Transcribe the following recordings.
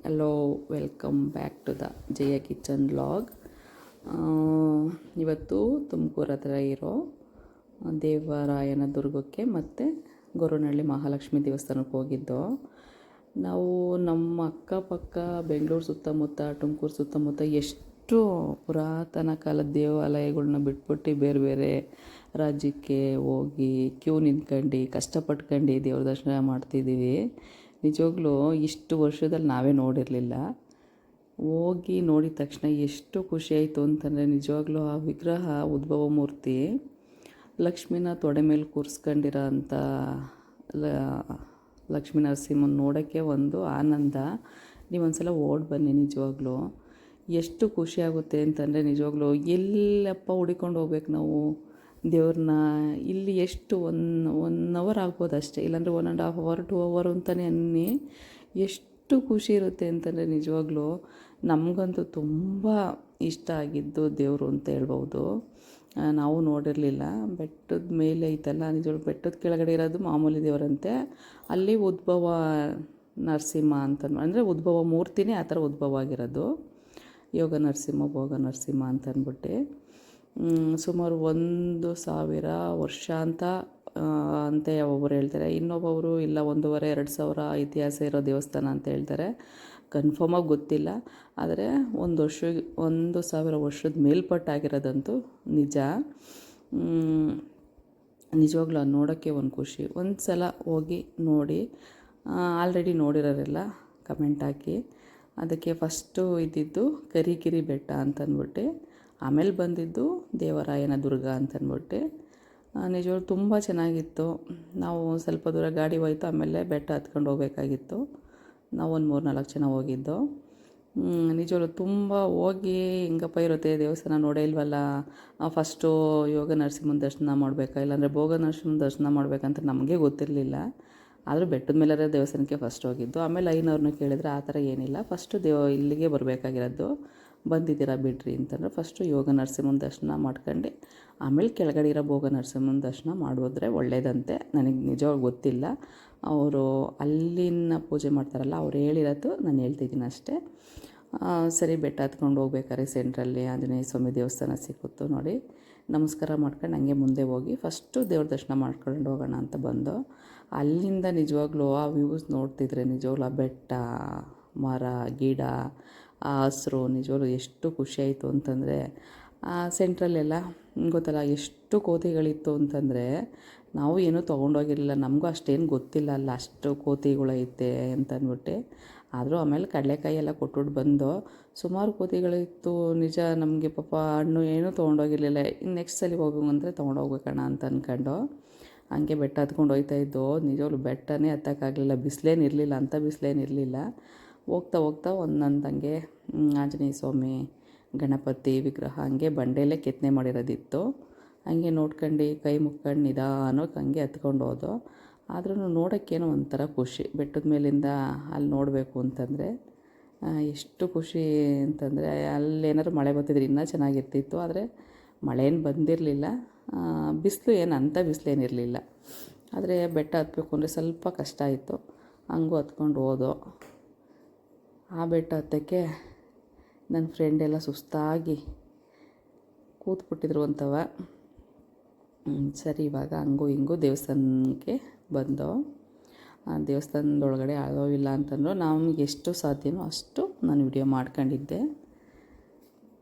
Hello, welcome back to the Jaya kitchen vlog. ಇವತ್ತು ತುಮಕೂರು ಹತ್ರ ಇರೋ ದೇವರಾಯನ ದುರ್ಗಕ್ಕೆ ಮತ್ತು ಗೊರವನಹಳ್ಳಿ ಮಹಾಲಕ್ಷ್ಮಿ ದೇವಸ್ಥಾನಕ್ಕೆ ಹೋಗಿದ್ದೋ. ನಾವು ನಮ್ಮ ಅಕ್ಕಪಕ್ಕ ಬೆಂಗಳೂರು ಸುತ್ತಮುತ್ತ, ತುಮಕೂರು ಸುತ್ತಮುತ್ತ ಎಷ್ಟು ಪುರಾತನ ಕಾಲದ ದೇವಾಲಯಗಳ್ನ ಬಿಟ್ಬಿಟ್ಟು ಬೇರೆ ಬೇರೆ ರಾಜ್ಯಕ್ಕೆ ಹೋಗಿ ಕ್ಯೂ ನಿಂತ್ಕೊಂಡು ಕಷ್ಟಪಟ್ಕೊಂಡು ದೇವ್ರ ದರ್ಶನ ಮಾಡ್ತಿದ್ದೀವಿ. ನಿಜವಾಗ್ಲೂ ಇಷ್ಟು ವರ್ಷದಲ್ಲಿ ನಾವೇ ನೋಡಿರಲಿಲ್ಲ. ಹೋಗಿ ನೋಡಿದ ತಕ್ಷಣ ಎಷ್ಟು ಖುಷಿಯಾಯಿತು ಅಂತಂದರೆ, ನಿಜವಾಗ್ಲೂ ಆ ವಿಗ್ರಹ ಉದ್ಭವ ಮೂರ್ತಿ ಲಕ್ಷ್ಮಿನ ತೊಡೆ ಮೇಲೆ ಕೂರಿಸ್ಕೊಂಡಿರೋ ಅಂಥ ಲಕ್ಷ್ಮೀ ನರಸಿಂಹನ ನೋಡೋಕ್ಕೆ ಒಂದು ಆನಂದ. ನೀವೊಂದ್ಸಲ ಓಡಿ ಬನ್ನಿ. ನಿಜವಾಗ್ಲೂ ಎಷ್ಟು ಖುಷಿಯಾಗುತ್ತೆ ಅಂತಂದರೆ, ನಿಜವಾಗ್ಲೂ ಎಲ್ಲಪ್ಪ ಹುಡಿಕೊಂಡು ಹೋಗ್ಬೇಕು ನಾವು ದೇವ್ರನ್ನ. ಇಲ್ಲಿ ಎಷ್ಟು ಒನ್ ಅವರ್ ಆಗ್ಬೋದು ಅಷ್ಟೇ, ಇಲ್ಲಾಂದರೆ 1.5 hour 2 hour ಅಂತಲೇ ಅನ್ನಿ. ಎಷ್ಟು ಖುಷಿ ಇರುತ್ತೆ ಅಂತಂದರೆ, ನಿಜವಾಗ್ಲೂ ನಮಗಂತೂ ತುಂಬ ಇಷ್ಟ ಆಗಿದ್ದು ದೇವರು ಅಂತ ಹೇಳ್ಬೋದು. ನಾವು ನೋಡಿರಲಿಲ್ಲ. ಬೆಟ್ಟದ ಮೇಲೆ ಐತಲ್ಲ, ನಿಜವಾಗ್ಲೂ ಬೆಟ್ಟದ ಕೆಳಗಡೆ ಇರೋದು ಮಾಮೂಲಿ ದೇವರಂತೆ. ಅಲ್ಲಿ ಉದ್ಭವ ನರಸಿಂಹ ಅಂತಂದು, ಅಂದರೆ ಉದ್ಭವ ಮೂರ್ತಿನೇ ಆ ಥರ ಉದ್ಭವ ಆಗಿರೋದು. ಯೋಗ ನರಸಿಂಹ, ಭೋಗ ನರಸಿಂಹ ಅಂತಂದ್ಬಿಟ್ಟು ಸುಮಾರು 1,000 ವರ್ಷ ಅಂತ ಒಬ್ಬರು ಹೇಳ್ತಾರೆ. ಇನ್ನೊಬ್ಬರು ಇಲ್ಲ 1,500-2,000 ಇತಿಹಾಸ ಇರೋ ದೇವಸ್ಥಾನ ಅಂತ ಹೇಳ್ತಾರೆ. ಕನ್ಫರ್ಮಾಗಿ ಗೊತ್ತಿಲ್ಲ. ಆದರೆ 1,000 ವರ್ಷದ ಮೇಲ್ಪಟ್ಟಾಗಿರೋದಂತೂ ನಿಜ. ನಿಜವಾಗ್ಲೂ ಅದು ನೋಡೋಕ್ಕೆ ಒಂದು ಖುಷಿ. ಒಂದು ಸಲ ಹೋಗಿ ನೋಡಿ. ಆಲ್ರೆಡಿ ನೋಡಿರೋರೆಲ್ಲ ಕಮೆಂಟ್ ಹಾಕಿ. ಅದಕ್ಕೆ ಫಸ್ಟು ಇದ್ದಿದ್ದು ಕರಿಗಿರಿ ಬೆಟ್ಟ ಅಂತಂದ್ಬಿಟ್ಟು, ಆಮೇಲೆ ಬಂದಿದ್ದು ದೇವರಾಯನ ದುರ್ಗ ಅಂತಂದ್ಬಿಟ್ಟು. ನಿಜವಾಗ್ಲೂ ತುಂಬ ಚೆನ್ನಾಗಿತ್ತು. ನಾವು ಸ್ವಲ್ಪ ದೂರ ಗಾಡಿ ಹೋಯ್ತು, ಆಮೇಲೆ ಬೆಟ್ಟ ಹತ್ಕೊಂಡು ಹೋಗ್ಬೇಕಾಗಿತ್ತು. ನಾವು ಒಂದು 3-4 ಜನ ಹೋಗಿದ್ದು. ನಿಜವಾಗ್ಲೂ ತುಂಬ ಹೋಗಿ ಹೆಂಗಪ್ಪ ಇರುತ್ತೆ ದೇವಸ್ಥಾನ ನೋಡೇ ಇಲ್ವಲ್ಲ, ಫಸ್ಟು ಯೋಗ ನರಸಿಂಹನ ದರ್ಶನ ಮಾಡಬೇಕಾ ಇಲ್ಲಾಂದರೆ ಭೋಗ ನರಸಿಂಹನ ದರ್ಶನ ಮಾಡಬೇಕಂತ ನಮಗೆ ಗೊತ್ತಿರಲಿಲ್ಲ. ಆದರೂ ಬೆಟ್ಟದ ಮೇಲೇ ದೇವಸ್ಥಾನಕ್ಕೆ ಫಸ್ಟ್ ಹೋಗಿದ್ದು. ಆಮೇಲೆ ಐನವ್ರನ್ನ ಕೇಳಿದ್ರೆ ಆ ಥರ ಏನಿಲ್ಲ, ಫಸ್ಟು ಇಲ್ಲಿಗೆ ಬರಬೇಕಾಗಿರೋದು, ಬಂದಿದ್ದೀರಾ ಬಿಡ್ರಿ ಅಂತಂದ್ರೆ ಫಸ್ಟು ಯೋಗ ನರಸಿಂಹನ ದರ್ಶನ ಮಾಡ್ಕೊಂಡು ಆಮೇಲೆ ಕೆಳಗಡೆ ಇರೋ ಭೋಗ ನರಸಿಂಹನ ದರ್ಶನ ಮಾಡಿದ್ರೆ ಒಳ್ಳೆಯದಂತೆ. ನನಗೆ ನಿಜವಾಗಿ ಗೊತ್ತಿಲ್ಲ. ಅವರು ಅಲ್ಲಿನ ಪೂಜೆ ಮಾಡ್ತಾರಲ್ಲ, ಅವ್ರು ಹೇಳಿರೋದು ನಾನು ಹೇಳ್ತಿದ್ದೀನಿ ಅಷ್ಟೇ. ಸರಿ, ಬೆಟ್ಟ ಹತ್ಕೊಂಡು ಹೋಗ್ಬೇಕಾದ್ರೆ ಸೆಂಟ್ರಲ್ಲಿ ಆಂಜನೇಯ ಸ್ವಾಮಿ ದೇವಸ್ಥಾನ ಸಿಕ್ಕಿತ್ತು ನೋಡಿ. ನಮಸ್ಕಾರ ಮಾಡ್ಕೊಂಡು ಹಂಗೆ ಮುಂದೆ ಹೋಗಿ ಫಸ್ಟು ದೇವ್ರ ದರ್ಶನ ಮಾಡ್ಕೊಂಡು ಹೋಗೋಣ ಅಂತ ಬಂದು, ಅಲ್ಲಿಂದ ನಿಜವಾಗ್ಲೂ ಆ ವ್ಯೂಸ್ ನೋಡ್ತಿದ್ರೆ ನಿಜವಾಗ್ಲೂ ಆ ಬೆಟ್ಟ, ಮರ, ಗಿಡ, ಆ ಹಸ್ರು ನಿಜವಾಗ್ಲೂ ಎಷ್ಟು ಖುಷಿಯಾಯಿತು ಅಂತಂದರೆ. ಸೆಂಟ್ರಲ್ಲೆಲ್ಲ ಗೊತ್ತಲ್ಲ ಎಷ್ಟು ಕೋತಿಗಳಿತ್ತು ಅಂತಂದರೆ, ನಾವು ಏನೂ ತೊಗೊಂಡೋಗಿರಲಿಲ್ಲ. ನಮಗೂ ಅಷ್ಟೇನು ಗೊತ್ತಿಲ್ಲ ಅಲ್ಲ ಅಷ್ಟು ಕೋತಿಗಳೈತೆ ಅಂತಂದ್ಬಿಟ್ಟು. ಆದರೂ ಆಮೇಲೆ ಕಡಲೆಕಾಯಿ ಎಲ್ಲ ಕೊಟ್ಬಿಟ್ಟು ಬಂದು ಸುಮಾರು ಕೋತಿಗಳಿತ್ತು. ನಿಜ, ನಮಗೆ ಪಾಪ ಹಣ್ಣು ಏನೂ ತೊಗೊಂಡೋಗಿರಲಿಲ್ಲ. ಇನ್ನು ನೆಕ್ಸ್ಟ್ ಸಲ ಹೋಗುವಂದರೆ ತೊಗೊಂಡೋಗ್ಬೇಕಣ್ಣ ಅಂತ ಅಂದ್ಕೊಂಡು ಹಂಗೆ ಬೆಟ್ಟ ಹತ್ಕೊಂಡು ಹೋಗ್ತಾಯಿದ್ದೋ. ನಿಜವಾಗ್ಲೂ ಬೆಟ್ಟನೇ ಹತ್ತಕ್ಕಾಗಲಿಲ್ಲ, ಬಿಸಿಲೇನಿರಲಿಲ್ಲ, ಅಂಥ ಬಿಸಿಲೇನಿರಲಿಲ್ಲ. ಹೋಗ್ತಾ ಹೋಗ್ತಾ ಒಂದೊಂದಂಗೆ ಆಂಜನೇಯ ಸ್ವಾಮಿ, ಗಣಪತಿ ವಿಗ್ರಹ ಹಂಗೆ ಬಂಡೆಯಲ್ಲೇ ಕೆತ್ತನೆ ಮಾಡಿರೋದಿತ್ತು. ಹಂಗೆ ನೋಡ್ಕೊಂಡು ಕೈ ಮುಕ್ಕೊಂಡು ನಿಧಾನವಾಗಿ ಹಂಗೆ ಹತ್ಕೊಂಡು ಹೋದೋ. ಆದ್ರೂ ನೋಡೋಕ್ಕೇನೋ ಒಂಥರ ಖುಷಿ. ಬೆಟ್ಟದ ಮೇಲಿಂದ ಅಲ್ಲಿ ನೋಡಬೇಕು ಅಂತಂದರೆ ಎಷ್ಟು ಖುಷಿ ಅಂತಂದರೆ, ಅಲ್ಲೇನಾದ್ರು ಮಳೆ ಬರ್ತಿದ್ರೆ ಇನ್ನೂ ಚೆನ್ನಾಗಿರ್ತಿತ್ತು. ಆದರೆ ಮಳೆ ಏನು ಬಂದಿರಲಿಲ್ಲ. ಬಿಸಿಲು ಏನು ಅಂಥ ಬಿಸಿಲೇನಿರಲಿಲ್ಲ. ಆದರೆ ಬೆಟ್ಟ ಹತ್ತಬೇಕು ಅಂದರೆ ಸ್ವಲ್ಪ ಕಷ್ಟ ಆಯಿತು. ಹಂಗೂ ಹತ್ಕೊಂಡು ಹೋದೋ. ಆ ಬೆಟ್ಟ ಹತ್ತಕ್ಕೆ ನನ್ನ ಫ್ರೆಂಡೆಲ್ಲ ಸುಸ್ತಾಗಿ ಕೂತ್ಬಿಟ್ಟಿದ್ರು ಅಂತವ. ಸರಿ, ಇವಾಗ ಹಂಗೂ ಹಿಂಗೂ ದೇವಸ್ಥಾನಕ್ಕೆ ಬಂದೋ. ಆ ದೇವಸ್ಥಾನದೊಳಗಡೆ ಆಗೋವಿಲ್ಲ ಅಂತಂದ್ರು. ನಮ್ಗೆ ಎಷ್ಟು ಸಾಧ್ಯನೋ ಅಷ್ಟು ನಾನು ವಿಡಿಯೋ ಮಾಡ್ಕೊಂಡಿದ್ದೆ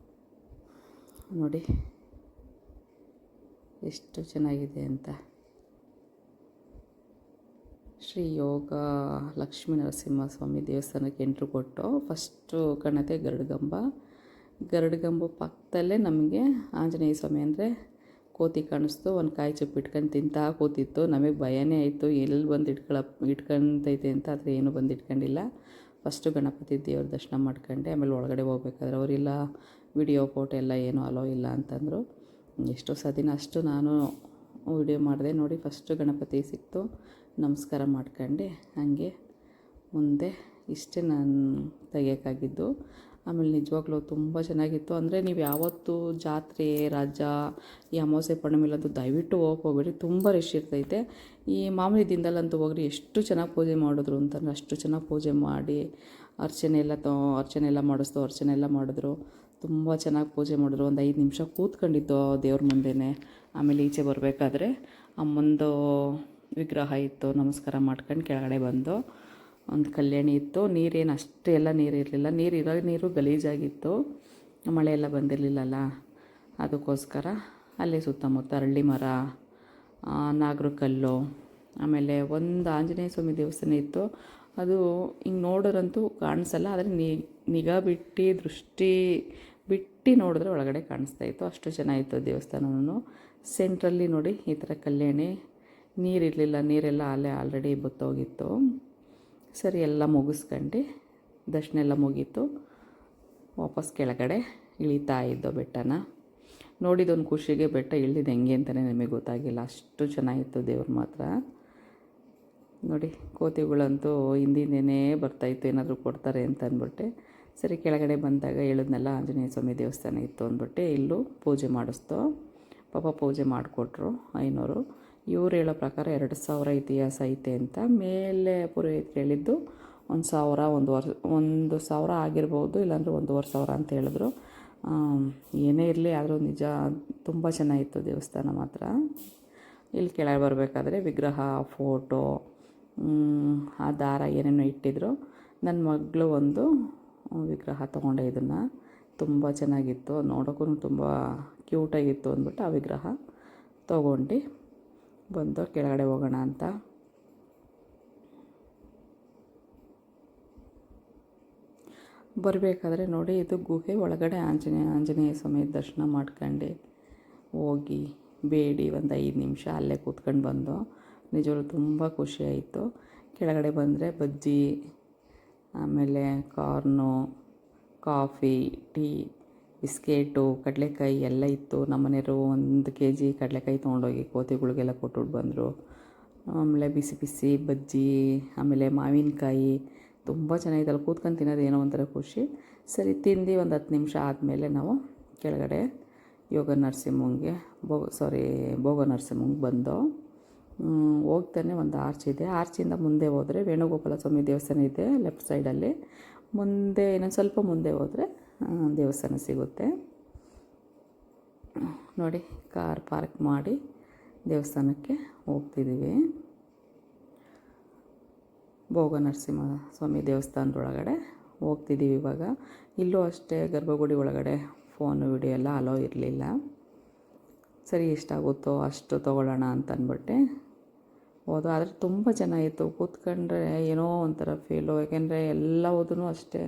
ನೋಡಿ, ಎಷ್ಟು ಚೆನ್ನಾಗಿದೆ ಅಂತ. ಶ್ರೀ ಯೋಗ ಲಕ್ಷ್ಮೀ ನರಸಿಂಹ ಸ್ವಾಮಿ ದೇವಸ್ಥಾನಕ್ಕೆ ಎಂಟ್ರು ಕೊಟ್ಟು ಫಸ್ಟು ಕಾಣುತ್ತೆ ಗರುಡಗಂಬ ಪಕ್ಕದಲ್ಲೇ ನಮಗೆ ಆಂಜನೇಯ ಸ್ವಾಮಿ ಅಂದರೆ ಕೋತಿ ಕಾಣಿಸ್ತು. ಒಂದು ಕಾಯಿ ಚುಪ್ಪು ಇಟ್ಕೊಂಡು ತಿಂತಾ ಕೂತಿತ್ತು. ನಮಗೆ ಭಯನೇ ಆಯಿತು, ಎಲ್ಲಿ ಬಂದು ಇಟ್ಕೊಂತೈತೆ ಅಂತ. ಆದರೆ ಏನೂ ಬಂದು ಇಟ್ಕೊಂಡಿಲ್ಲ. ಫಸ್ಟು ಗಣಪತಿ ದೇವ್ರ ದರ್ಶನ ಮಾಡ್ಕೊಂಡೆ. ಆಮೇಲೆ ಒಳಗಡೆ ಹೋಗ್ಬೇಕಾದ್ರೆ ಅವರಿಲ್ಲ, ವಿಡಿಯೋ ಫೋಟೋ ಎಲ್ಲ ಏನೂ ಅಲೋ ಇಲ್ಲ ಅಂತಂದರು. ಎಷ್ಟೋ ಸದಿನ ಅಷ್ಟು ನಾನು ವಿಡಿಯೋ ಮಾಡಿದೆ ನೋಡಿ. ಫಸ್ಟು ಗಣಪತಿ ಸಿಕ್ತು, ನಮಸ್ಕಾರ ಮಾಡ್ಕೊಂಡು ಹಂಗೆ ಮುಂದೆ ಇಷ್ಟೇ ನಾನು ತೆಗಿಯೋಕ್ಕಾಗಿದ್ದು. ಆಮೇಲೆ ನಿಜವಾಗ್ಲೂ ತುಂಬ ಚೆನ್ನಾಗಿತ್ತು. ಅಂದರೆ ನೀವು ಯಾವತ್ತು ಜಾತ್ರೆ ರಜಾ ಈ ಅಮಾವಾಸ್ಯೆ ಪೌರ್ಣಮಿಲಂತೂ ದಯವಿಟ್ಟು ಹೋಗ್ಬೇಡಿ, ತುಂಬ ರಶ್ ಇರ್ತೈತೆ. ಈ ಮಾಮೂಲಿ ದಿನದಲ್ಲಂತೂ ಹೋಗ್ರಿ ಎಷ್ಟು ಚೆನ್ನಾಗಿ ಪೂಜೆ ಮಾಡಿದ್ರು ಅಂತಂದ್ರೆ ಅಷ್ಟು ಚೆನ್ನಾಗಿ ಪೂಜೆ ಮಾಡಿ ಅರ್ಚನೆ ಎಲ್ಲ ಮಾಡಿಸ್ತು, ಅರ್ಚನೆ ಎಲ್ಲ ಮಾಡಿದ್ರು. ತುಂಬ ಚೆನ್ನಾಗಿ ಪೂಜೆ ಮಾಡಿದ್ರು. ಒಂದು 5 ನಿಮಿಷ ಕೂತ್ಕೊಂಡಿದ್ದು ದೇವ್ರ ಮುಂದೆನೇ. ಆಮೇಲೆ ಈಚೆ ಬರಬೇಕಾದ್ರೆ ಅಮ್ಮಂದು ವಿಗ್ರಹ ಇತ್ತು, ನಮಸ್ಕಾರ ಮಾಡ್ಕೊಂಡು ಕೆಳಗಡೆ ಬಂದು ಒಂದು ಕಲ್ಯಾಣಿ ಇತ್ತು. ನೀರೇನು ಅಷ್ಟು ಎಲ್ಲ ನೀರಿರಲಿಲ್ಲ, ನೀರು ಗಲೀಜಾಗಿತ್ತು, ಮಳೆ ಎಲ್ಲ ಬಂದಿರಲಿಲ್ಲಲ್ಲ, ಅದಕ್ಕೋಸ್ಕರ ಅಲ್ಲೇ ಸುತ್ತಮುತ್ತ ಅರಳಿ ಮರ, ನಾಗರ ಕಲ್ಲು, ಆಮೇಲೆ ಒಂದು ಆಂಜನೇಯ ಸ್ವಾಮಿ ದೇವಸ್ಥಾನ ಇತ್ತು. ಅದು ಹಿಂಗೆ ನೋಡೋರಂತೂ ಕಾಣಿಸಲ್ಲ, ಆದರೆ ನಿಗಾ ಬಿಟ್ಟು ದೃಷ್ಟಿ ಬಿಟ್ಟು ನೋಡಿದ್ರೆ ಒಳಗಡೆ ಕಾಣಿಸ್ತಾಯಿತ್ತು, ಅಷ್ಟು ಚೆನ್ನಾಗಿತ್ತು ದೇವಸ್ಥಾನವೂ. ಸೆಂಟ್ರಲ್ಲಿ ನೋಡಿ ಈ ಥರ ಕಲ್ಯಾಣಿ, ನೀರಿರಲಿಲ್ಲ, ನೀರೆಲ್ಲ ಅಲ್ಲೇ ಆಲ್ರೆಡಿ ಬತ್ತೋಗಿತ್ತು. ಸರಿ ಎಲ್ಲ ಮುಗಿಸ್ಕೊಂಡು ದರ್ಶನ ಎಲ್ಲ ಮುಗೀತು, ವಾಪಸ್ ಕೆಳಗಡೆ ಇಳಿತಾ ಇದ್ದೋ ಬೆಟ್ಟನ. ನೋಡಿದೊಂದು ಖುಷಿಗೆ ಬೆಟ್ಟ ಇಳಿದು ಹೆಂಗೆ ಅಂತಲೇ ನಮಗೆ ಗೊತ್ತಾಗಿಲ್ಲ, ಅಷ್ಟು ಚೆನ್ನಾಗಿತ್ತು ದೇವ್ರು ಮಾತ್ರ. ನೋಡಿ ಕೋತಿಗಳಂತೂ ಹಿಂದಿಂದೇ ಬರ್ತಾಯಿತ್ತು, ಏನಾದರೂ ಕೊಡ್ತಾರೆ ಅಂತ ಅಂದ್ಬಿಟ್ಟೆ. ಸರಿ ಕೆಳಗಡೆ ಬಂದಾಗ ಹೇಳಿದ್ನಲ್ಲ ಆಂಜನೇಯ ಸ್ವಾಮಿ ದೇವಸ್ಥಾನ ಇತ್ತು ಅಂದ್ಬಿಟ್ಟು ಇಲ್ಲೂ ಪೂಜೆ ಮಾಡಿಸ್ತೋ. ಪಾಪ ಪೂಜೆ ಮಾಡಿಕೊಟ್ರು 500. ಇವ್ರು ಹೇಳೋ ಪ್ರಕಾರ 2000 ಇತಿಹಾಸ ಐತೆ ಅಂತ. ಮೇಲೆ ಪುರೋಹಿತರು ಹೇಳಿದ್ದು 1,000 ಆಗಿರ್ಬೋದು, ಇಲ್ಲಾಂದರೆ 1,500 ಅಂತ ಹೇಳಿದ್ರು. ಏನೇ ಇರಲಿ, ಆದರೂ ನಿಜ ತುಂಬ ಚೆನ್ನಾಗಿತ್ತು ದೇವಸ್ಥಾನ ಮಾತ್ರ. ಇಲ್ಲಿ ಕೆಳಗೆ ಬರಬೇಕಾದ್ರೆ ವಿಗ್ರಹ, ಫೋಟೋ, ಆ ದಾರ ಏನೇನೋ ಇಟ್ಟಿದ್ರು. ನನ್ನ ಮಗಳು ಒಂದು ವಿಗ್ರಹ ತೊಗೊಂಡೆ, ಇದನ್ನು ತುಂಬ ಚೆನ್ನಾಗಿತ್ತು, ನೋಡೋಕ್ಕೂ ತುಂಬ ಕ್ಯೂಟಾಗಿತ್ತು ಅಂದ್ಬಿಟ್ಟು ಆ ವಿಗ್ರಹ ತೊಗೊಂಡು ಬಂದು ಕೆಳಗಡೆ ಹೋಗೋಣ ಅಂತ. ಬರಬೇಕಾದ್ರೆ ನೋಡಿ ಇದು ಗುಹೆ ಒಳಗಡೆ ಆಂಜನೇಯ ಸ್ವಾಮಿ ದರ್ಶನ ಮಾಡ್ಕೊಂಡು ಹೋಗಿ ಬೇಡಿ ಒಂದು 5 ನಿಮಿಷ ಅಲ್ಲೇ ಕೂತ್ಕೊಂಡು ಬಂದು ನಿಜವಾಗ್ಲೂ ತುಂಬ ಖುಷಿಯಾಯಿತು. ಕೆಳಗಡೆ ಬಂದರೆ ಬಜ್ಜಿ, ಆಮೇಲೆ ಕಾರ್ನು, ಕಾಫಿ, ಟೀ, ಬಿಸ್ಕೆಟು, ಕಡಲೆಕಾಯಿ ಎಲ್ಲ ಇತ್ತು. ನಮ್ಮನೆಯವರು 1 kg ಕಡಲೆಕಾಯಿ ತೊಗೊಂಡೋಗಿ ಕೋತಿಗಳಿಗೆಲ್ಲ ಕೊಟ್ಬಿಟ್ಟು ಬಂದರು. ಆಮೇಲೆ ಬಿಸಿ ಬಿಸಿ ಬಜ್ಜಿ, ಆಮೇಲೆ ಮಾವಿನಕಾಯಿ ತುಂಬ ಚೆನ್ನಾಗಿದೆ. ಅಲ್ಲಿ ಕೂತ್ಕೊಂಡು ತಿನ್ನೋದು ಏನೋ ಒಂಥರ ಖುಷಿ. ಸರಿ ತಿಂದು ಒಂದು 10 ನಿಮಿಷ ಆದಮೇಲೆ ನಾವು ಕೆಳಗಡೆ ಭೋಗ ನರಸಿಂಹಂಗೆ ಬಂದು ಹೋಗ್ತಾನೆ ಒಂದು ಆರ್ಚ್ ಇದೆ. ಆರ್ಚಿಂದ ಮುಂದೆ ಹೋದರೆ ವೇಣುಗೋಪಾಲ ಸ್ವಾಮಿ ದೇವಸ್ಥಾನ ಇದೆ ಲೆಫ್ಟ್ ಸೈಡಲ್ಲಿ. ಮುಂದೆ ಇನ್ನೊಂದು ಸ್ವಲ್ಪ ಮುಂದೆ ಹೋದರೆ ದೇವಸ್ಥಾನ ಸಿಗುತ್ತೆ. ನೋಡಿ ಕಾರ್ ಪಾರ್ಕ್ ಮಾಡಿ ದೇವಸ್ಥಾನಕ್ಕೆ ಹೋಗ್ತಿದ್ದೀವಿ. ಭೋಗ ನರಸಿಂಹ ಸ್ವಾಮಿ ದೇವಸ್ಥಾನದೊಳಗಡೆ ಹೋಗ್ತಿದ್ದೀವಿ ಇವಾಗ. ಇಲ್ಲೂ ಅಷ್ಟೇ ಗರ್ಭಗುಡಿ ಒಳಗಡೆ ಫೋನು ವಿಡಿಯೋ ಎಲ್ಲ ಅಲೋ ಇರಲಿಲ್ಲ. ಸರಿ ಎಷ್ಟಾಗುತ್ತೋ ಅಷ್ಟು ತೊಗೊಳ್ಳೋಣ ಅಂತ ಅಂದ್ಬಿಟ್ಟೆ ಹೋದು. ಆದರೆ ತುಂಬ ಚೆನ್ನಾಗಿತ್ತು, ಕೂತ್ಕೊಂಡ್ರೆ ಏನೋ ಒಂಥರ ಫೀಲು. ಯಾಕೆಂದರೆ ಎಲ್ಲವುದೂ ಅಷ್ಟೇ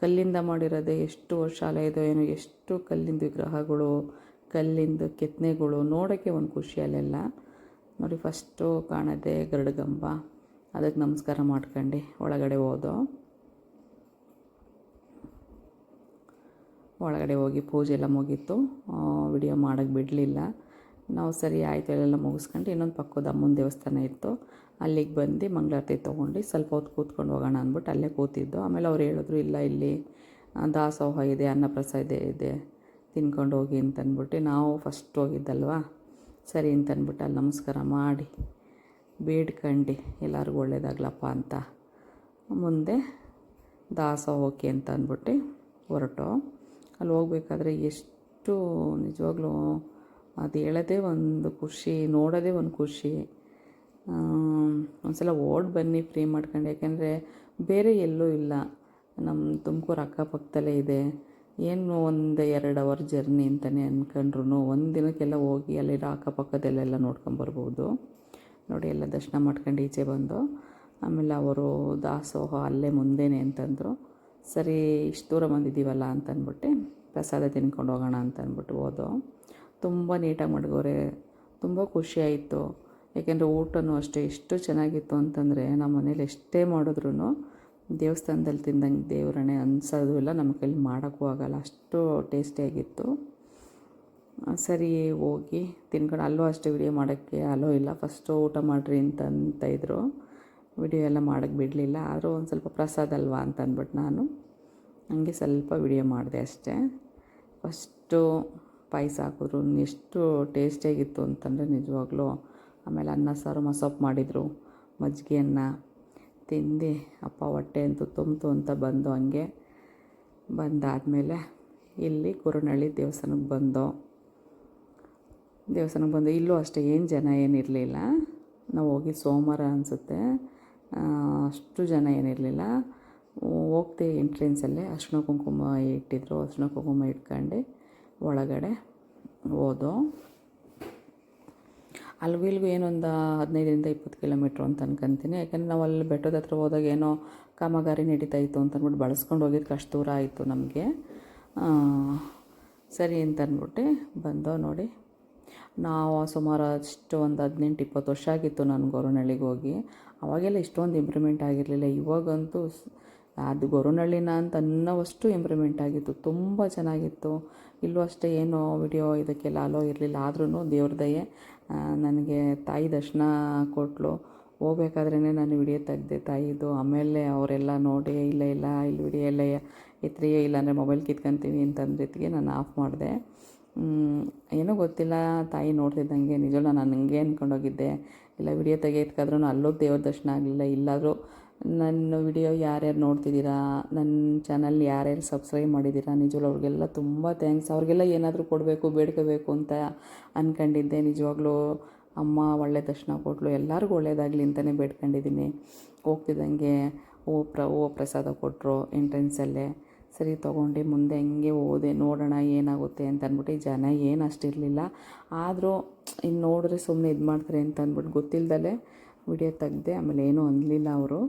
ಕಲ್ಲಿಂದ ಮಾಡಿರೋದೆ. ಎಷ್ಟು ವರ್ಷ ಹಳೆಯದೋ ಏನೋ, ಎಷ್ಟು ಕಲ್ಲಿಂದ ವಿಗ್ರಹಗಳು, ಕಲ್ಲಿಂದ ಕೆತ್ತನೆಗಳು, ನೋಡೋಕ್ಕೆ ಒಂದು ಖುಷಿ ಅಲ್ಲೆಲ್ಲ. ನೋಡಿ ಫಸ್ಟು ಕಾಣೋದೆ ಗರುಡಗಂಬ, ಅದಕ್ಕೆ ನಮಸ್ಕಾರ ಮಾಡ್ಕೊಂಡು ಒಳಗಡೆ ಹೋದೋ. ಒಳಗಡೆ ಹೋಗಿ ಪೂಜೆ ಎಲ್ಲ ಮುಗೀತು, ವಿಡಿಯೋ ಮಾಡೋಕ್ಕೆ ಬಿಡಲಿಲ್ಲ ನಾವು. ಸರಿ ಆಯಿತು, ಎಲ್ಲ ಮುಗಿಸ್ಕೊಂಡು ಇನ್ನೊಂದು ಪಕ್ಕದ ಅಮ್ಮನ ದೇವಸ್ಥಾನ ಇತ್ತು, ಅಲ್ಲಿಗೆ ಬಂದು ಮಂಗಳಾರತಿ ತೊಗೊಂಡು ಸ್ವಲ್ಪ ಹೊತ್ತು ಕೂತ್ಕೊಂಡು ಹೋಗೋಣ ಅಂದ್ಬಿಟ್ಟು ಅಲ್ಲೇ ಕೂತಿದ್ದು. ಆಮೇಲೆ ಅವ್ರು ಹೇಳಿದ್ರು ಇಲ್ಲ ಇಲ್ಲಿ ದಾಸೋಹ ಇದೆ, ಅನ್ನಪ್ರಸಾದ ಇದೆ, ತಿನ್ಕೊಂಡು ಹೋಗಿ ಅಂತಂದ್ಬಿಟ್ಟು ನಾವು ಫಸ್ಟ್ ಹೋಗಿದ್ದಲ್ವ, ಸರಿ ಅಂತಂದ್ಬಿಟ್ಟು ಅಲ್ಲಿ ನಮಸ್ಕಾರ ಮಾಡಿ ಬೇಡ್ಕೊಂಡು ಎಲ್ಲರಿಗೂ ಒಳ್ಳೇದಾಗ್ಲಪ್ಪ ಅಂತ ಮುಂದೆ ದಾಸೋಹಕ್ಕೆ ಅಂತ ಅಂದ್ಬಿಟ್ಟು ಹೊರಟು. ಅಲ್ಲಿ ಹೋಗ್ಬೇಕಾದ್ರೆ ಎಷ್ಟು ನಿಜವಾಗ್ಲೂ ಅದು ಹೇಳೋದೇ ಒಂದು ಖುಷಿ, ನೋಡೋದೇ ಒಂದು ಖುಷಿ. ಒಂದು ಸಲ ಓಡಿ ಬನ್ನಿ ಫ್ರೀ ಮಾಡ್ಕೊಂಡು, ಯಾಕೆಂದರೆ ಬೇರೆ ಎಲ್ಲೂ ಇಲ್ಲ, ನಮ್ಮ ತುಮಕೂರು ಅಕ್ಕಪಕ್ಕದಲ್ಲೇ ಇದೆ. ಏನು 1-2 ಅವರ್ ಜರ್ನಿ ಅಂತಲೇ ಅಂದ್ಕೊಂಡ್ರು ಒಂದು ದಿನಕ್ಕೆಲ್ಲ ಹೋಗಿ ಅಲ್ಲಿರೋ ಅಕ್ಕಪಕ್ಕದಲ್ಲೆಲ್ಲ ನೋಡ್ಕೊಂಬರ್ಬೋದು. ನೋಡಿ ಎಲ್ಲ ದರ್ಶನ ಮಾಡ್ಕೊಂಡು ಈಚೆ ಬಂದು, ಆಮೇಲೆ ಅವರು ದಾಸೋಹ ಅಲ್ಲೇ ಮುಂದೆನೇ ಅಂತಂದರು. ಸರಿ ಇಷ್ಟು ದೂರ ಬಂದಿದ್ದೀವಲ್ಲ ಅಂತಂದ್ಬಿಟ್ಟು ಪ್ರಸಾದ ತಿನ್ಕೊಂಡು ಹೋಗೋಣ ಅಂತಂದ್ಬಿಟ್ಟು ಹೋದೋ. ತುಂಬ ನೀಟಾಗಿ ಮಡಗೋರೆ, ತುಂಬ ಖುಷಿಯಾಯಿತು. ಯಾಕೆಂದರೆ ಊಟನೂ ಅಷ್ಟೇ ಎಷ್ಟು ಚೆನ್ನಾಗಿತ್ತು ಅಂತಂದರೆ ನಮ್ಮ ಮನೇಲಿ ಎಷ್ಟೇ ಮಾಡಿದ್ರೂ ದೇವಸ್ಥಾನದಲ್ಲಿ ತಿಂದಂಗೆ ದೇವರಣೆ ಅನ್ಸೋದು ಇಲ್ಲ, ನಮ್ಮ ಕೈಲಿ ಮಾಡೋಕ್ಕೂ ಆಗೋಲ್ಲ, ಅಷ್ಟು ಟೇಸ್ಟಿಯಾಗಿತ್ತು. ಸರಿ ಹೋಗಿ ತಿನ್ಕೊಂಡು, ಅಲ್ಲೂ ಅಷ್ಟೇ ವಿಡಿಯೋ ಮಾಡೋಕ್ಕೆ ಅಲೋ ಇಲ್ಲ, ಫಸ್ಟು ಊಟ ಮಾಡಿರಿ ಅಂತ ಇದ್ದರು. ವಿಡಿಯೋ ಎಲ್ಲ ಮಾಡೋಕ್ಕೆ ಬಿಡಲಿಲ್ಲ. ಆದರೂ ಒಂದು ಸ್ವಲ್ಪ ಪ್ರಸಾದ ಅಲ್ವಾ ಅಂತ ಅಂದ್ಬಿಟ್ಟು ನಾನು ಹಂಗೆ ಸ್ವಲ್ಪ ವಿಡಿಯೋ ಮಾಡಿದೆ ಅಷ್ಟೇ. ಫಸ್ಟು ಪಾಯಸ ಹಾಕಿದ್ರು ಎಷ್ಟು ಟೇಸ್ಟಿಯಾಗಿತ್ತು ಅಂತಂದರೆ ನಿಜವಾಗ್ಲೂ. ಆಮೇಲೆ ಅನ್ನ ಸಾರು ಮಸೊಪ್ಪು ಮಾಡಿದರು, ಮಜ್ಜಿಗೆ ಅನ್ನ ತಿಂದು ಅಪ್ಪ ಹೊಟ್ಟೆ ಅಂತೂ ತುಂಬಿತು ಅಂತ ಹಂಗೆ ಬಂದಾದಮೇಲೆ ಇಲ್ಲಿ ಕುರುನಳ್ಳಿ ದೇವಸ್ಥಾನಕ್ಕೆ ಬಂದು ಇಲ್ಲೂ ಅಷ್ಟೇ ಏನು ಜನ ಏನಿರಲಿಲ್ಲ. ನಾವು ಹೋಗಿ ಸೋಮವಾರ ಅನಿಸುತ್ತೆ, ಅಷ್ಟು ಜನ ಏನಿರಲಿಲ್ಲ. ಹೋಗ್ದೆ ಎಂಟ್ರೆನ್ಸಲ್ಲೇ ಅರಿಶಿನ ಕುಂಕುಮ ಇಟ್ಟಿದ್ರು, ಅರಿಶಿನ ಕುಂಕುಮ ಇಟ್ಕೊಂಡು ಒಳಗಡೆ ಹೋದೋ. ಅಲ್ಲಿಗೂ ಇಲ್ಲಿಗೂ ಏನೊಂದು 15-20 ಕಿಲೋಮೀಟ್ರು ಅಂತ ಅನ್ಕೊತೀನಿ. ಯಾಕೆಂದರೆ ನಾವು ಅಲ್ಲಿ ಬೆಟ್ಟದ ಹತ್ರ ಹೋದಾಗ ಏನೋ ಕಾಮಗಾರಿ ನಡೀತಾಯಿತ್ತು ಅಂತ ಅಂದ್ಬಿಟ್ಟು ಬಳಸ್ಕೊಂಡು ಹೋಗಿದ್ದಕ್ಕೆ ಅಷ್ಟು ದೂರ ಆಯಿತು ನಮಗೆ. ಸರಿ ಅಂತ ಅಂದ್ಬಿಟ್ಟು ಬಂದೋ. ನೋಡಿ, ನಾವು ಸುಮಾರು ಅಷ್ಟು ಒಂದು 18-20 ವರ್ಷ ಆಗಿತ್ತು ನಾನು ಗೊರವನಹಳ್ಳಿಗೆ ಹೋಗಿ. ಅವಾಗೆಲ್ಲ ಇಷ್ಟೊಂದು ಇಂಪ್ರೂವ್ಮೆಂಟ್ ಆಗಿರಲಿಲ್ಲ. ಇವಾಗಂತೂ ಅದು ಗೊರವನಹಳ್ಳಿನ ಅಂತ ಅನ್ನೋವಷ್ಟು ಇಂಪ್ರೂವ್ಮೆಂಟ್ ಆಗಿತ್ತು, ತುಂಬ ಚೆನ್ನಾಗಿತ್ತು. ಇಲ್ಲೂ ಅಷ್ಟೇ ಏನೋ ವಿಡಿಯೋ ಇದಕ್ಕೆಲ್ಲ ಅಲೋ ಇರಲಿಲ್ಲ. ಆದ್ರೂ ದೇವ್ರ ದಯೆ ನನಗೆ ತಾಯಿ ದರ್ಶನ ಕೊಟ್ಟಳು. ಹೋಗ್ಬೇಕಾದ್ರೇ ನಾನು ವಿಡಿಯೋ ತೆಗೆದೆ ತಾಯಿದು. ಆಮೇಲೆ ಅವರೆಲ್ಲ ನೋಡಿ ಇಲ್ಲ ಇಲ್ಲಿ ವಿಡಿಯೋ ಎಲ್ಲ ಎತ್ತರಿ, ಇಲ್ಲಾಂದರೆ ಮೊಬೈಲ್ ಕಿತ್ಕೊಂತೀವಿ ಅಂತಂದಿದ್ದಕ್ಕೆ ನಾನು ಆಫ್ ಮಾಡಿದೆ. ಏನೋ ಗೊತ್ತಿಲ್ಲ, ತಾಯಿ ನೋಡ್ತಿದ್ದಂಗೆ ನಿಜವಲ್ಲ ನಾನು ಹಂಗೆ ಅಂದ್ಕೊಂಡೋಗಿದ್ದೆ. ಇಲ್ಲ ವಿಡಿಯೋ ತೆಗೆಯೋದಕ್ಕಾದ್ರೂ ಅಲ್ಲೋಗಿ ದೇವ್ರ ದರ್ಶನ ಆಗಲಿಲ್ಲ. ಇಲ್ಲಾದರೂ ನನ್ನ ವಿಡಿಯೋ ಯಾರ್ಯಾರು ನೋಡ್ತಿದ್ದೀರಾ, ನನ್ನ ಚಾನಲ್ ಯಾರ್ಯಾರು ಸಬ್ಸ್ಕ್ರೈಬ್ ಮಾಡಿದ್ದೀರಾ, ನಿಜವಾಗ್ಲೂ ಅವ್ರಿಗೆಲ್ಲ ತುಂಬ ಥ್ಯಾಂಕ್ಸ್. ಅವ್ರಿಗೆಲ್ಲ ಏನಾದರೂ ಕೊಡಬೇಕು ಬೇಡ್ಕೋಬೇಕು ಅಂತ ಅಂದ್ಕೊಂಡಿದ್ದೆ. ನಿಜವಾಗ್ಲೂ ಅಮ್ಮ ಒಳ್ಳೆ ದರ್ಶನ ಕೊಟ್ಟಳು, ಎಲ್ಲರಿಗೂ ಒಳ್ಳೇದಾಗಲಿ ಅಂತಲೇ ಬೇಡ್ಕೊಂಡಿದ್ದೀನಿ. ಹೋಗ್ತಿದ್ದಂಗೆ ಹೂವು ಪ್ರಸಾದ ಕೊಟ್ಟರು ಎಂಟ್ರೆನ್ಸಲ್ಲೇ. ಸರಿ ತೊಗೊಂಡು ಮುಂದೆ ಹಂಗೆ ಹೋದೆ, ನೋಡೋಣ ಏನಾಗುತ್ತೆ ಅಂತ ಅಂದ್ಬಿಟ್ಟು. ಜನ ಏನು ಅಷ್ಟಿರಲಿಲ್ಲ, ಆದರೂ ಇನ್ನು ನೋಡಿದ್ರೆ ಸುಮ್ಮನೆ ಇದು ಮಾಡ್ತಾರೆ ಅಂತ ಅಂದ್ಬಿಟ್ಟು ಗೊತ್ತಿಲ್ಲದಲ್ಲೇ ವಿಡಿಯೋ ತೆಗ್ದೆ. ಆಮೇಲೆ ಏನೂ ಅನ್ನಲಿಲ್ಲ ಅವರು.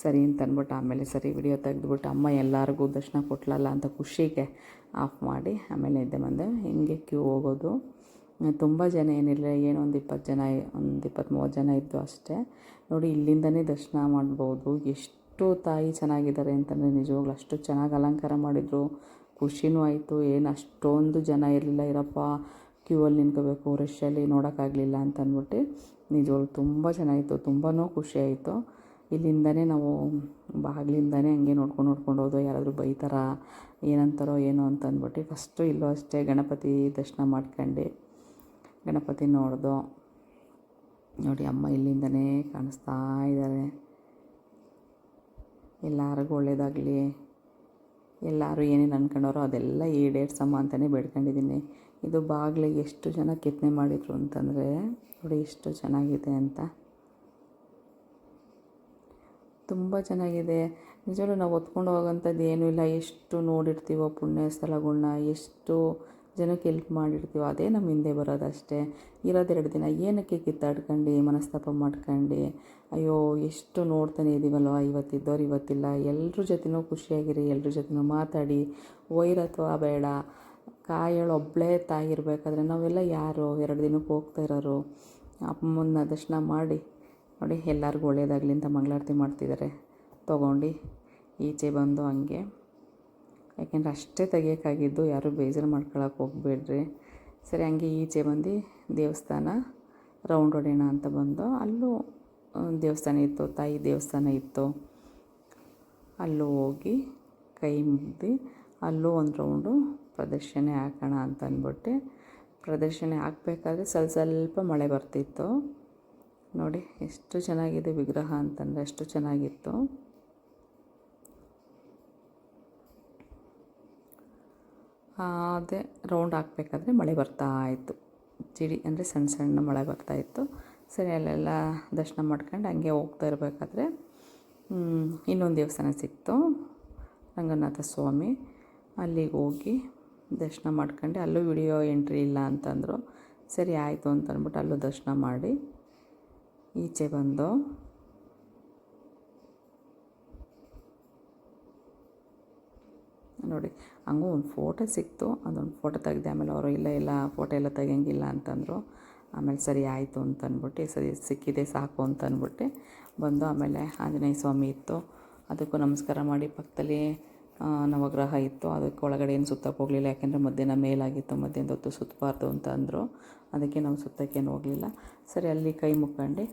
ಸರಿ ಅಂತ ಅಂದ್ಬಿಟ್ಟು ಆಮೇಲೆ ಸರಿ ವಿಡಿಯೋ ತೆಗೆದ್ಬಿಟ್ಟು ಅಮ್ಮ ಎಲ್ಲರಿಗೂ ದರ್ಶನ ಕೊಟ್ಲಲ್ಲ ಅಂತ ಖುಷಿಗೆ ಆಫ್ ಮಾಡಿ ಆಮೇಲೆ ಎದ್ದೆ ಬಂದೆ. ಹಿಂಗೆ ಕ್ಯೂ ಹೋಗೋದು. ತುಂಬ ಜನ ಏನಿಲ್ಲ, ಏನೋ ಒಂದು 20 ಜನ, ಒಂದು 20-30 ಜನ ಇದ್ದು ಅಷ್ಟೇ. ನೋಡಿ, ಇಲ್ಲಿಂದನೇ ದರ್ಶನ ಮಾಡ್ಬೋದು. ಎಷ್ಟು ತಾಯಿ ಚೆನ್ನಾಗಿದ್ದಾರೆ ಅಂತಂದರೆ ನಿಜವಾಗ್ಲೂ ಅಷ್ಟು ಚೆನ್ನಾಗಿ ಅಲಂಕಾರ ಮಾಡಿದರು. ಖುಷಿನೂ ಆಯಿತು. ಏನು ಅಷ್ಟೊಂದು ಜನ ಇರಲಿಲ್ಲ, ಇರಪ್ಪ ಕ್ಯೂ ಅಲ್ಲಿ ನಿಂತ್ಕೋಬೇಕು, ರಶಲ್ಲಿ ನೋಡೋಕ್ಕಾಗಲಿಲ್ಲ ಅಂತ ಅಂದ್ಬಿಟ್ಟು. ನಿಜವಾಗ್ಲೂ ತುಂಬ ಚೆನ್ನಾಗಿತ್ತು, ತುಂಬಾ ಖುಷಿ ಆಯಿತು. ಇಲ್ಲಿಂದನೇ ನಾವು ಬಾಗಿಲಿಂದನೇ ಹಂಗೆ ನೋಡ್ಕೊಂಡು ಹೋದೋ. ಯಾರಾದರೂ ಬೈತಾರ ಏನಂತಾರೋ ಏನೋ ಅಂತ ಅಂದ್ಬಿಟ್ಟು ಫಸ್ಟು ಇಲ್ಲೂ ಅಷ್ಟೇ ಗಣಪತಿ ದರ್ಶನ ಮಾಡ್ಕೊಂಡು ಗಣಪತಿ ನೋಡ್ದೋ. ನೋಡಿ, ಅಮ್ಮ ಇಲ್ಲಿಂದನೇ ಕಾಣಿಸ್ತಾ ಇದ್ದಾರೆ. ಎಲ್ಲರಿಗೂ ಒಳ್ಳೆಯದಾಗಲಿ, ಎಲ್ಲರೂ ಏನೇನು ಅಂದ್ಕೊಂಡವ್ರೋ ಅದೆಲ್ಲ ಈಡೇರ್ಸಮ್ಮ ಅಂತಲೇ ಬೇಡ್ಕೊಂಡಿದ್ದೀನಿ. ಇದು ಬಾಗಿಲಿಗೆ ಎಷ್ಟು ಜನ ಕೆತ್ತನೆ ಮಾಡಿದರು ಅಂತಂದರೆ ನೋಡಿ ಎಷ್ಟು ಚೆನ್ನಾಗಿದೆ ಅಂತ. ತುಂಬ ಚೆನ್ನಾಗಿದೆ ನಿಜವೂ. ನಾವು ಹೊತ್ಕೊಂಡು ಹೋಗೋಂಥದ್ದು ಏನೂ ಇಲ್ಲ. ಎಷ್ಟು ನೋಡಿರ್ತೀವೋ ಪುಣ್ಯ ಸ್ಥಳಗಳ್ನ, ಎಷ್ಟು ಜನಕ್ಕೆ ಹೆಲ್ಪ್ ಮಾಡಿರ್ತೀವೋ ಅದೇ ನಮ್ಮ ಹಿಂದೆ ಬರೋದಷ್ಟೇ. ಇರೋದು 2 ದಿನ ಏನಕ್ಕೆ ಕಿತ್ತಾಡ್ಕೊಂಡು ಮನಸ್ತಾಪ ಮಾಡ್ಕೊಂಡು ಅಯ್ಯೋ ಎಷ್ಟು ನೋಡ್ತಾನೆ ಇದ್ದೀವಲ್ವ, ಇವತ್ತಿದ್ದವ್ರು ಇವತ್ತಿಲ್ಲ. ಎಲ್ಲರ ಜೊತೆನೂ ಖುಷಿಯಾಗಿರಿ, ಎಲ್ಲರ ಜೊತೆನೂ ಮಾತಾಡಿ. ವೈರತ್ವ ಬೇಡ. ಕಾಯಳು ಒಬ್ಬಳೇ ತಾಯಿ ಇರಬೇಕಾದ್ರೆ ನಾವೆಲ್ಲ ಯಾರು 2 ದಿನಕ್ಕೆ ಹೋಗ್ತಾ ಇರೋರು. ಅಮ್ಮನ ದರ್ಶನ ಮಾಡಿ ನೋಡಿ, ಎಲ್ಲರಿಗೂ ಒಳ್ಳೆಯದಾಗಲಿ ಅಂತ ಮಂಗಳಾರತಿ ಮಾಡ್ತಿದ್ದಾರೆ. ತೊಗೊಂಡು ಈಚೆ ಬಂದು ಹಂಗೆ, ಯಾಕೆಂದರೆ ಅಷ್ಟೇ ತೆಗಿಯೋಕ್ಕಾಗಿದ್ದು, ಯಾರೂ ಬೇಜಾರು ಮಾಡ್ಕೊಳಕ್ಕೆ ಹೋಗಬೇಡ್ರಿ. ಸರಿ, ಹಂಗೆ ಈಚೆ ಬಂದು ದೇವಸ್ಥಾನ ರೌಂಡ್ ಹೊಡೆಯೋಣ ಅಂತ ಬಂದು ಅಲ್ಲೂ ದೇವಸ್ಥಾನ ಇತ್ತು, ತಾಯಿ ದೇವಸ್ಥಾನ ಇತ್ತು. ಅಲ್ಲೂ ಹೋಗಿ ಕೈ ಮುಗ್ದು ಅಲ್ಲೂ ಒಂದು ರೌಂಡು ಪ್ರದಕ್ಷಿಣೆ ಹಾಕೋಣ ಅಂತ ಅಂದ್ಬಿಟ್ಟು ಪ್ರದಕ್ಷಿಣೆ ಹಾಕಬೇಕಾದ್ರೆ ಸ್ವಲ್ಪ ಮಳೆ ಬರ್ತಿತ್ತು. ನೋಡಿ ಎಷ್ಟು ಚೆನ್ನಾಗಿದೆ ವಿಗ್ರಹ ಅಂತಂದರೆ ಅಷ್ಟು ಚೆನ್ನಾಗಿತ್ತು. ಅದೇ ರೌಂಡ್ ಹಾಕಬೇಕಾದ್ರೆ ಮಳೆ ಬರ್ತಾಯಿತ್ತು, ಚಿಡಿ ಅಂದರೆ ಸಣ್ಣ ಮಳೆ ಬರ್ತಾಯಿತ್ತು. ಸರಿ, ಅಲ್ಲೆಲ್ಲ ದರ್ಶನ ಮಾಡ್ಕೊಂಡು ಹಂಗೆ ಹೋಗ್ತಾ ಇರಬೇಕಾದ್ರೆ ಇನ್ನೊಂದು ದೇವಸ್ಥಾನ ಸಿಕ್ತು, ರಂಗನಾಥ ಸ್ವಾಮಿ. ಅಲ್ಲಿಗೆ ಹೋಗಿ ದರ್ಶನ ಮಾಡ್ಕೊಂಡು ಅಲ್ಲೂ ವಿಡಿಯೋ ಎಂಟ್ರಿ ಇಲ್ಲ ಅಂತಂದರು. ಸರಿ ಆಯಿತು ಅಂತ ಅಂದ್ಬಿಟ್ಟು ಅಲ್ಲೂ ದರ್ಶನ ಮಾಡಿ ಈಚೆ ಬಂದು ನೋಡಿ ಹಂಗೂ ಒಂದು ಫೋಟೋ ಸಿಕ್ತು. ಅದೊಂದು ಫೋಟೋ ತೆಗೆದೆ. ಆಮೇಲೆ ಅವರು ಇಲ್ಲ ಫೋಟೋ ಎಲ್ಲ ತೆಗಿಯಂಗಿಲ್ಲ ಅಂತಂದರು. ಆಮೇಲೆ ಸರಿ ಆಯಿತು ಅಂತ ಅಂದ್ಬಿಟ್ಟು ಸರಿ ಸಿಕ್ಕಿದೆ ಸಾಕು ಅಂತ ಅಂದ್ಬಿಟ್ಟು ಬಂದು ಆಮೇಲೆ ಆಂಜನೇಯ ಸ್ವಾಮಿ ಇತ್ತು, ಅದಕ್ಕೂ ನಮಸ್ಕಾರ ಮಾಡಿ ಪಕ್ಕದಲ್ಲಿ ನವಗ್ರಹ ಇತ್ತು. ಅದಕ್ಕೆ ಒಳಗಡೆ ಏನು ಸುತ್ತಕ್ಕೆ ಹೋಗಲಿಲ್ಲ, ಯಾಕೆಂದರೆ ಮಧ್ಯಾಹ್ನ ಮೇಲಾಗಿತ್ತು, ಮಧ್ಯಾಹ್ನದ ಹೊತ್ತು ಸುತ್ತಬಾರ್ದು ಅಂತ ಅಂದರು. ಅದಕ್ಕೆ ನಾವು ಸುತ್ತಕ್ಕೇನು ಹೋಗಲಿಲ್ಲ. ಸರಿ, ಅಲ್ಲಿ ಕೈ ಮುಕ್ಕೊಂಡು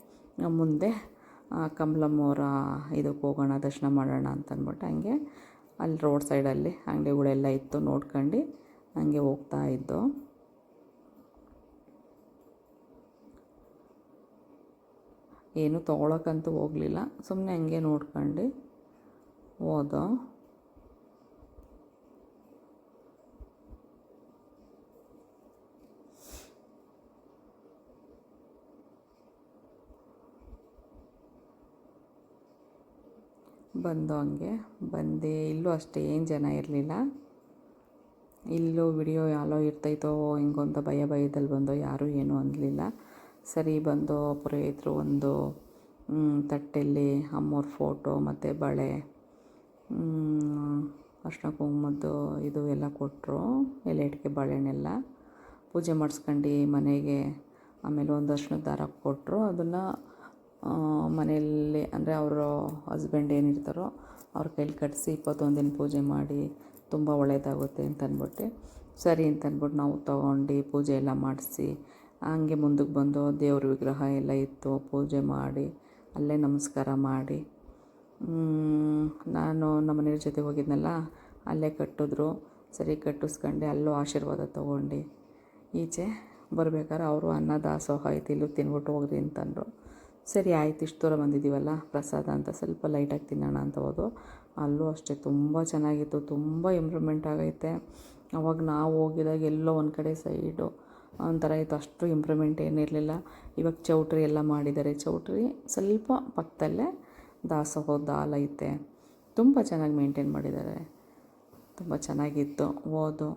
ಮುಂದೆ ಕಮಲಮ್ಮವರ ಇದಕ್ಕೆ ಹೋಗೋಣ, ದರ್ಶನ ಮಾಡೋಣ ಅಂತಂದ್ಬಿಟ್ಟು ಹಂಗೆ ಅಲ್ಲಿ ರೋಡ್ ಸೈಡಲ್ಲಿ ಅಂಗಡಿಗಳೆಲ್ಲ ಇತ್ತು, ನೋಡ್ಕೊಂಡು ಹಂಗೆ ಹೋಗ್ತಾ ಇದ್ದೋ. ಏನು ತೊಗೊಳಕ್ಕಂತೂ ಹೋಗಲಿಲ್ಲ, ಸುಮ್ಮನೆ ಹಂಗೆ ನೋಡ್ಕೊಂಡು ಹೋದೋ. ಬಂದು ಹಂಗೆ ಬಂದು ಇಲ್ಲೂ ಅಷ್ಟೇ ಏನು ಜನ ಇರಲಿಲ್ಲ. ಇಲ್ಲೂ ವಿಡಿಯೋ ಯಾಲೋ ಇರ್ತೈತೋ ಹಿಂಗೊಂತ ಭಯದಲ್ಲಿ ಬಂದೋ, ಯಾರೂ ಏನೂ ಅನ್ನಲಿಲ್ಲ. ಸರಿ ಬಂದು ಪುರೋಹಿತರು ಒಂದು ತಟ್ಟೆಯಲ್ಲಿ ಅಮ್ಮವ್ರ ಫೋಟೋ ಮತ್ತು ಬಳೆ, ಅರ್ಶಿನ ಕುಂಕುಮದ್ದು ಇದು ಎಲ್ಲ ಕೊಟ್ಟರು, ಎಲೆ ಇಟ್ಕೆ ಬಾಳೆಹಣ್ಣೆಲ್ಲ ಪೂಜೆ ಮಾಡಿಸ್ಕೊಂಡು ಮನೆಗೆ. ಆಮೇಲೆ ಒಂದು ಅರ್ಶಿನದ ದಾರ ಕೊಟ್ಟರು, ಅದನ್ನು ಮನೆಯಲ್ಲಿ ಅಂದರೆ ಅವರು ಹಸ್ಬೆಂಡ್ ಏನಿರ್ತಾರೋ ಅವ್ರ ಕೈಲಿ ಕಟ್ಟಿಸಿ 21 ದಿನ ಪೂಜೆ ಮಾಡಿ ತುಂಬ ಒಳ್ಳೆಯದಾಗುತ್ತೆ ಅಂತಂದ್ಬಿಟ್ಟು ಸರಿ ಅಂತಂದ್ಬಿಟ್ಟು ನಾವು ತೊಗೊಂಡು ಪೂಜೆ ಎಲ್ಲ ಮಾಡಿಸಿ ಹಂಗೆ ಮುಂದಕ್ಕೆ ಬಂದು ದೇವ್ರ ವಿಗ್ರಹ ಎಲ್ಲ ಇತ್ತು, ಪೂಜೆ ಮಾಡಿ ಅಲ್ಲೇ ನಮಸ್ಕಾರ ಮಾಡಿ ನಾನು ನಮ್ಮ ಮನೆಯವ್ರ ಜೊತೆ ಹೋಗಿದ್ನಲ್ಲ, ಅಲ್ಲೇ ಕಟ್ಟಿದ್ರು. ಸರಿ ಕಟ್ಟಿಸ್ಕೊಂಡು ಅಲ್ಲೂ ಆಶೀರ್ವಾದ ತೊಗೊಂಡು ಈಚೆ ಬರ್ಬೇಕಾದ್ರೆ ಅವರು ಅನ್ನ ದಾಸೋಹ ಐತಿ, ಇಲ್ಲೂ ತಿನ್ಬಿಟ್ಟು ಹೋಗ್ರಿ ಅಂತಂದರು. ಸರಿ ಆಯ್ತು, ಇಷ್ಟು ದೂರ ಬಂದಿದ್ದೀವಲ್ಲ ಪ್ರಸಾದ ಅಂತ ಸ್ವಲ್ಪ ಲೈಟಾಗಿ ತಿನ್ನೋಣ ಅಂತ ಹೋದು. ಅಲ್ಲೂ ಅಷ್ಟೇ ತುಂಬ ಚೆನ್ನಾಗಿತ್ತು, ತುಂಬ ಇಂಪ್ರೂವ್ಮೆಂಟ್ ಆಗೈತೆ. ಅವಾಗ ನಾವು ಹೋಗಿದಾಗ ಎಲ್ಲೋ ಒಂದು ಕಡೆ ಸೈಡು ಒಂಥರ ಇತ್ತು, ಅಷ್ಟು ಇಂಪ್ರೂವ್ಮೆಂಟ್ ಏನಿರಲಿಲ್ಲ. ಇವಾಗ ಚೌಟ್ರಿ ಎಲ್ಲ ಮಾಡಿದ್ದಾರೆ, ಚೌಟ್ರಿ ಸ್ವಲ್ಪ ಪಕ್ಕದಲ್ಲೇ ದಾಸೋಹದ ಹಾಲ್ ಐತೆ, ತುಂಬ ಚೆನ್ನಾಗಿ ಮೇಂಟೈನ್ ಮಾಡಿದ್ದಾರೆ, ತುಂಬ ಚೆನ್ನಾಗಿತ್ತು. ಹೋದು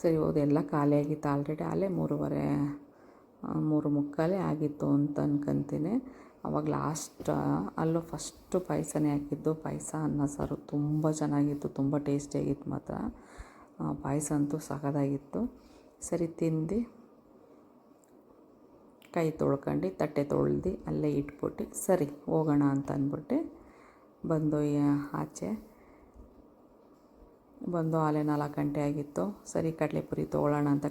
ಸರಿ ಹೋದು, ಎಲ್ಲ ಖಾಲಿಯಾಗಿತ್ತು ಆಲ್ರೆಡಿ, ಅಲ್ಲೇ 3:45 ಆಗಿತ್ತು ಅಂತ ಅನ್ಕೊಂತೀನಿ. ಅವಾಗ ಲಾಸ್ಟ್ ಅಲ್ಲೂ ಫಸ್ಟು ಪಾಯಸನೇ ಹಾಕಿದ್ದು, ಪಾಯಸ ಅನ್ನ ಸಾರು ತುಂಬ ಚೆನ್ನಾಗಿತ್ತು, ತುಂಬ ಟೇಸ್ಟಿಯಾಗಿತ್ತು ಮಾತ್ರ. ಪಾಯಸ ಅಂತೂ ಸಖತ್ತಾಗಿತ್ತು. ಸರಿ ತಿಂದು ಕೈ ತೊಳ್ಕೊಂಡು ತಟ್ಟೆ ತೊಳ್ದು ಅಲ್ಲೇ ಇಟ್ಬಿಟ್ಟು ಸರಿ ಹೋಗೋಣ ಅಂತ ಅಂದ್ಬಿಟ್ಟು ಬಂದು ಆಚೆ ಬಂದು ಆಲೆ 4 ಗಂಟೆ ಆಗಿತ್ತು. ಸರಿ ಕಡಲೆಪುರಿ ತೊಗೊಳ್ಳೋಣ ಅಂತ